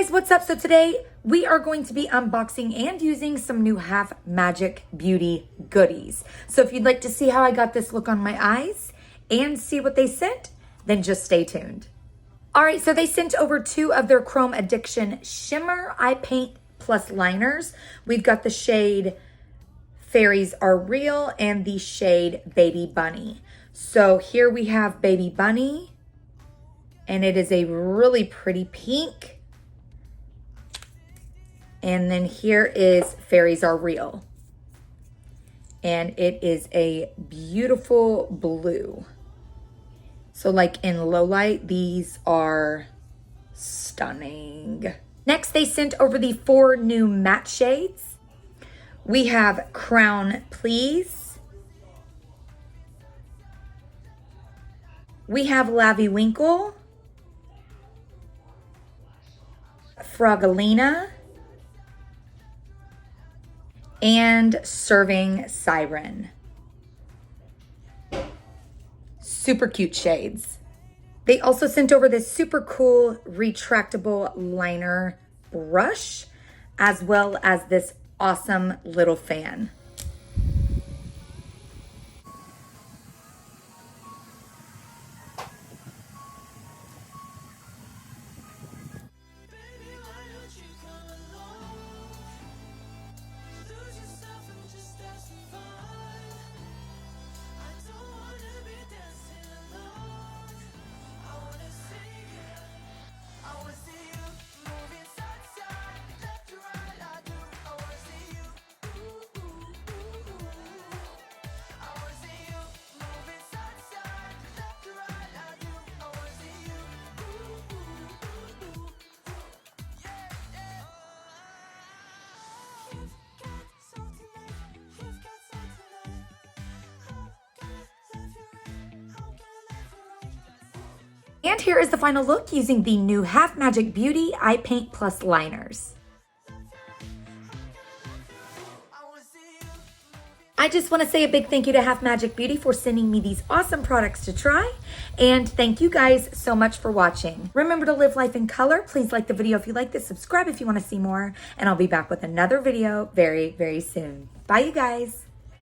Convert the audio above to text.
guys, what's up? So today we are going to be unboxing and using some new Half Magic Beauty goodies. So if you'd like to see how I got this look on my eyes and see what they sent, then just stay tuned. All right, so they sent over 2 of their Chrome Addiction Shimmer Eye Paint Plus liners. We've got the shade Fairies Are Real and the shade Baby Bunny. So here we have Baby Bunny, and it is a really pretty pink. And then here is Fairies Are Real. And it is a beautiful blue. So like in low light, these are stunning. Next, they sent over the 4 new matte shades. We have Crown Please. We have Lavy Winkle. Frogalina. And Serving Siren. Super cute shades. They also sent over this super cool retractable liner brush, as well as this awesome little fan. And here is the final look using the new Half Magic Beauty Eye Paint Plus liners. I just want to say a big thank you to Half Magic Beauty for sending me these awesome products to try. And thank you guys so much for watching. Remember to live life in color. Please like the video if you liked it. Subscribe if you want to see more. And I'll be back with another video very, very soon. Bye, you guys.